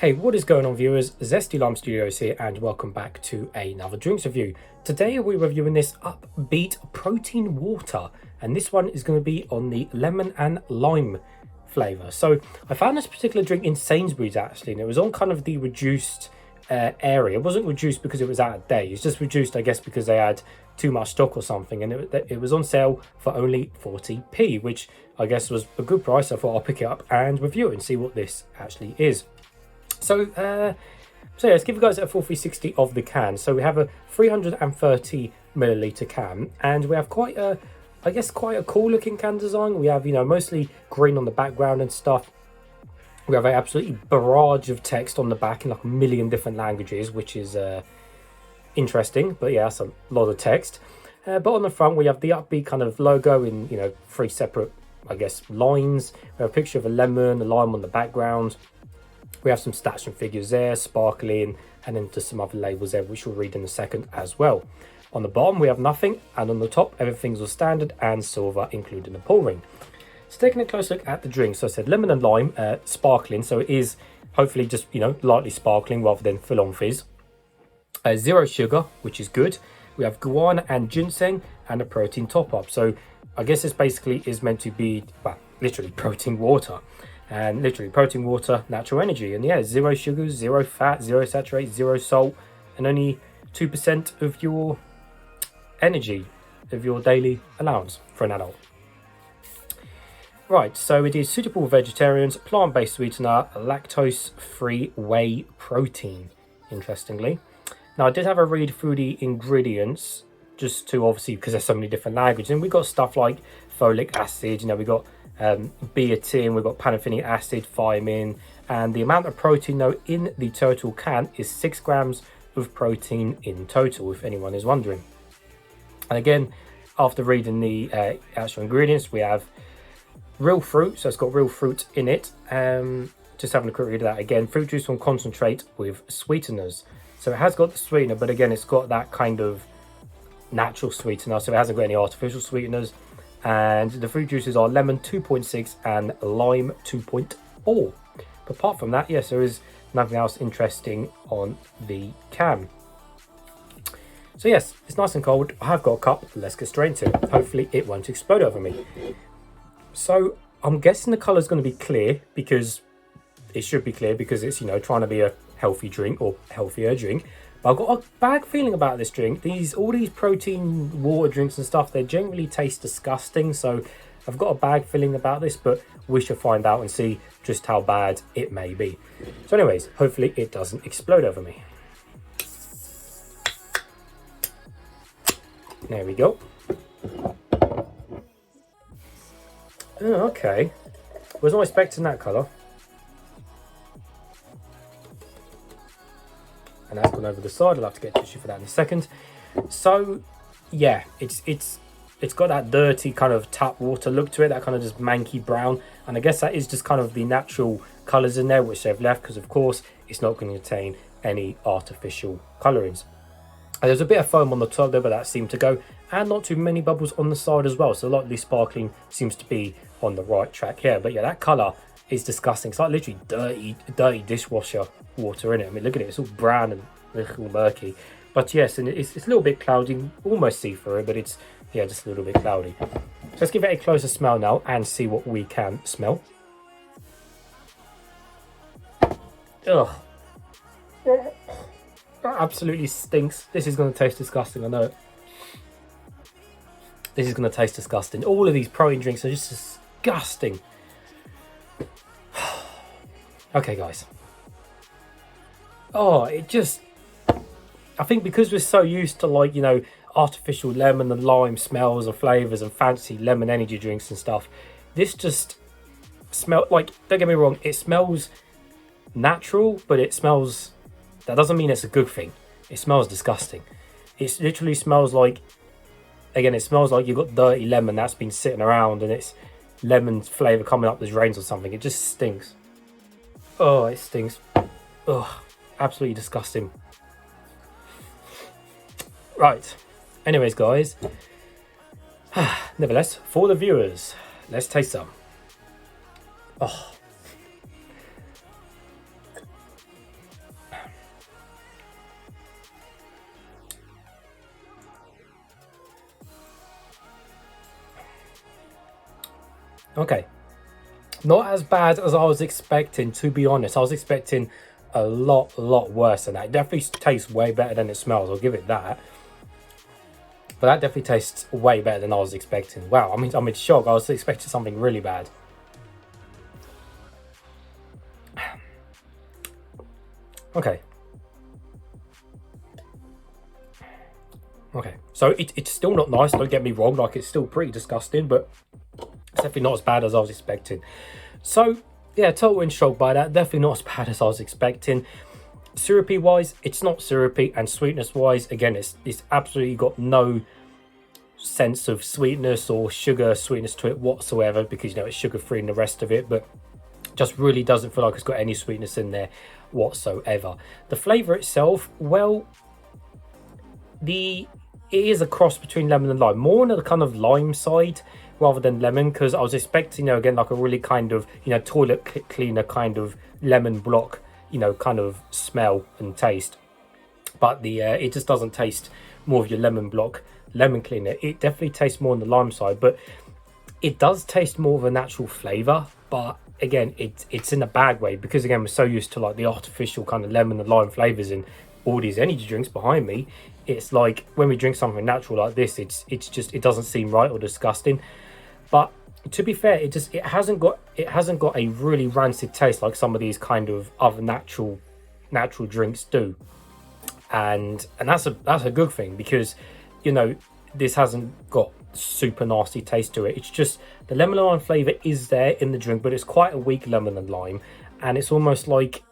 Hey, what is going on, viewers? Zesty Lime Studios here, and welcome back to another drinks review. Today we're reviewing this UpBeat protein water, and this one is going to be on the lemon and lime flavour. So I found this particular drink in Sainsbury's actually, and it was on kind of the reduced area. It wasn't reduced because it was out of date, it's just reduced, I guess, because they had too much stock or something, and it was on sale for only 40p, which I guess was a good price. I thought I'll pick it up and review it and see what this actually is. So yeah, let's give you guys a full 360 of the can. So we have a 330 milliliter can, and we have quite a, I guess, quite a cool looking can design. We have, you know, mostly green on the background and stuff. We have an absolutely barrage of text on the back in like a million different languages, which is interesting, but yeah, that's a lot of text. But on the front we have the UpBeat kind of logo in, you know, three separate, I guess, lines. We have a picture of a lemon, a lime on the background. We have some stats and figures there, sparkling, and then just some other labels there, which we'll read in a second as well. On the bottom we have nothing, and on the top everything's all standard and silver, including the pour ring. So taking a close look at the drink, so I said lemon and lime, sparkling, so it is hopefully just, you know, lightly sparkling rather than full-on fizz. Zero sugar, which is good. We have guarana and ginseng and a protein top-up. So I guess this basically is meant to be, well, literally protein water. And literally protein water, natural energy. And yeah, zero sugars, zero fat, zero saturated, zero salt, and only 2% of your energy, of your daily allowance for an adult. Right, so it is suitable for vegetarians, plant-based sweetener, lactose-free whey protein, interestingly. Now, I did have a read through the ingredients, just to obviously, because there's so many different languages, and we got stuff like folic acid, you know, we got biotin, we've got pantothenic acid, thiamine, and the amount of protein though in the total can is 6 grams of protein in total, if anyone is wondering. And again, after reading the actual ingredients, we have real fruit, so it's got real fruit in it. Just having a quick read of that again, fruit juice from concentrate with sweeteners. So it has got the sweetener, but again, it's got that kind of natural sweetener, so it hasn't got any artificial sweeteners. And the fruit juices are lemon 2.6 and lime 2.4. But apart from that, yes, there is nothing else interesting on the can. So yes, it's nice and cold. I have got a cup. Let's get straight into it. Hopefully it won't explode over me. So I'm guessing the colour is going to be clear, because it should be clear, because it's, you know, trying to be a healthy drink or healthier drink. But I've got a bad feeling about this drink. All these protein water drinks and stuff, they generally taste disgusting. So I've got a bad feeling about this, but we shall find out and see just how bad it may be. So anyways, hopefully it doesn't explode over me. There we go. Oh, okay. Was not expecting that colour. And that's gone over the side. I'll have to get tissue for that in a second. So yeah, it's got that dirty kind of tap water look to it, that kind of just manky brown, and I guess that is just kind of the natural colours in there which they've left, because of course it's not going to contain any artificial colourings. And there's a bit of foam on the top there, but that seemed to go, and not too many bubbles on the side as well, so lightly sparkling seems to be on the right track here. But yeah, that colour is disgusting. It's like literally dirty dishwasher water in it. I mean, look at it, it's all brown and all murky. But yes, and it's a little bit cloudy, almost see through it, but it's, yeah, just a little bit cloudy. So let's give it a closer smell now and see what we can smell. Ugh, that absolutely stinks. This is going to taste disgusting, I know it. This is going to taste disgusting. All of these protein drinks are just disgusting. Okay, guys. Oh, it just, I think because we're so used to, like, you know, artificial lemon and lime smells and flavours and fancy lemon energy drinks and stuff, this just smell like, don't get me wrong, it smells natural, but it smells, that doesn't mean it's a good thing. It smells disgusting. It literally smells like, again, it smells like you've got dirty lemon that's been sitting around and it's lemon flavour coming up, there's rains or something. It just stinks. Oh, it stinks. Oh, absolutely disgusting. Right, anyways, guys, nevertheless, for the viewers, let's taste some. Oh, Okay, not as bad as I was expecting, to be honest. I was expecting a lot worse than that. It definitely tastes way better than it smells, I'll give it that. But that definitely tastes way better than I was expecting. Wow, I mean, I'm in shock. I was expecting something really bad. Okay. Okay, so it's still not nice, don't get me wrong. Like, it's still pretty disgusting, but it's definitely not as bad as I was expecting. So, yeah, total in shock by that. Definitely not as bad as I was expecting. Syrupy wise, it's not syrupy, and sweetness wise, again, it's absolutely got no sense of sweetness or sugar sweetness to it whatsoever, because, you know, it's sugar free and the rest of it, but just really doesn't feel like it's got any sweetness in there whatsoever. The flavor itself, well, it is a cross between lemon and lime, more on the kind of lime side rather than lemon, because I was expecting, you know, again, like a really kind of, you know, toilet cleaner kind of lemon block, you know, kind of smell and taste. But it just doesn't taste more of your lemon block lemon cleaner. It definitely tastes more on the lime side, but it does taste more of a natural flavor. But again, it's in a bad way, because again, we're so used to like the artificial kind of lemon and lime flavors in all these energy drinks behind me. It's like when we drink something natural like this, it's just, it doesn't seem right or disgusting. But to be fair, it hasn't got a really rancid taste like some of these kind of other natural drinks do, and that's a good thing, because, you know, this hasn't got super nasty taste to it. It's just the lemon and lime flavor is there in the drink, but it's quite a weak lemon and lime, and it's almost like,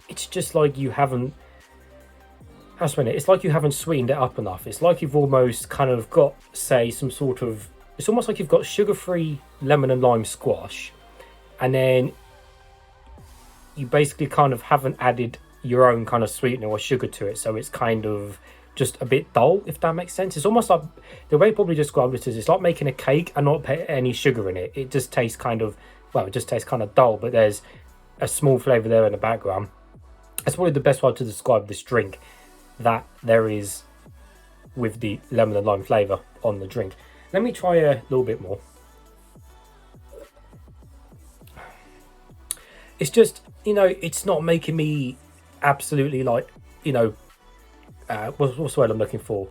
it's just like you haven't, it's like you haven't sweetened it up enough. It's like you've almost kind of got, say, some sort of, it's almost like you've got sugar-free lemon and lime squash, and then you basically kind of haven't added your own kind of sweetener or sugar to it, so it's kind of just a bit dull, if that makes sense. It's almost like, the way probably describe it is, it's like making a cake and not put any sugar in it. It just tastes kind of, well, it just tastes kind of dull, but there's a small flavour there in the background. That's probably the best way to describe this drink that there is with the lemon and lime flavour on the drink. Let me try a little bit more. It's just, you know, it's not making me absolutely like, you know, what's the word I'm looking for?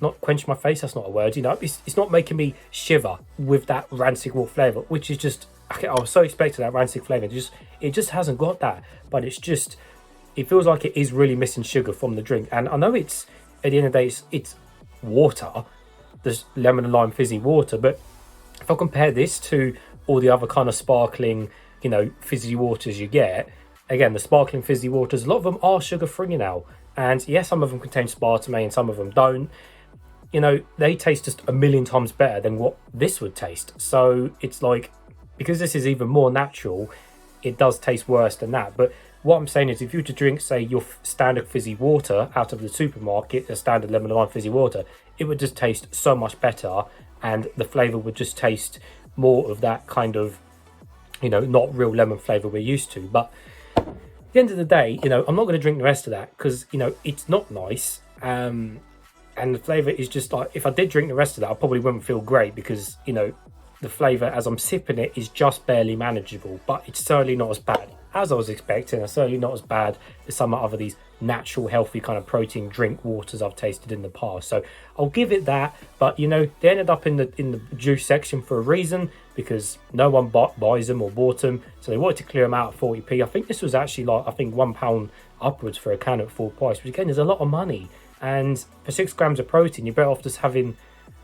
Not quench my face, that's not a word, you know. It's not making me shiver with that rancid raw flavour, which is just, okay, I was so expecting that rancid flavour. It just hasn't got that, but it's just, it feels like it is really missing sugar from the drink. And I know it's, at the end of the day, it's water, this lemon and lime fizzy water, but if I compare this to all the other kind of sparkling, you know, fizzy waters you get, again, the sparkling fizzy waters, a lot of them are sugar free now, and yes, some of them contain aspartame and some of them don't. You know, they taste just a million times better than what this would taste. So it's like, because this is even more natural, it does taste worse than that. But what I'm saying is, if you were to drink, say, your standard fizzy water out of the supermarket, a standard lemon and lime fizzy water, it would just taste so much better, and the flavour would just taste more of that kind of, you know, not real lemon flavour we're used to. But at the end of the day, you know, I'm not going to drink the rest of that, because, you know, it's not nice. And the flavour is just like, if I did drink the rest of that, I probably wouldn't feel great, because, you know, the flavour as I'm sipping it is just barely manageable. But it's certainly not as bad as I was expecting, and certainly not as bad as some of these natural, healthy kind of protein drink waters I've tasted in the past. So I'll give it that. But, you know, they ended up in the juice section for a reason, because no one buys them or bought them, so they wanted to clear them out at 40p. I think this was actually like, I think £1 upwards for a can at full price, which again is a lot of money. And for 6 grams of protein, you're better off just having,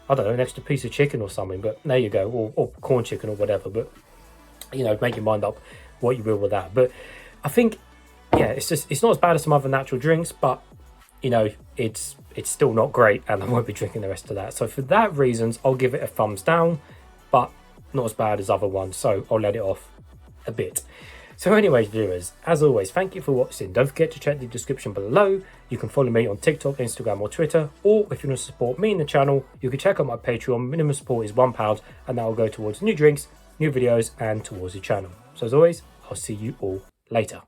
I don't know, an extra piece of chicken or something. But there you go, or corn chicken or whatever. But, you know, make your mind up what you will with that. But I think, yeah, it's not as bad as some other natural drinks, but, you know, it's still not great, and I won't be drinking the rest of that. So for that reasons, I'll give it a thumbs down, but not as bad as other ones, so I'll let it off a bit. So anyways, viewers, as always, thank you for watching. Don't forget to check the description below. You can follow me on TikTok, Instagram or Twitter, or if you want to support me in the channel, you can check out my Patreon. Minimum support is £1, and that will go towards new drinks, new videos, and towards the channel. So as always, I'll see you all later.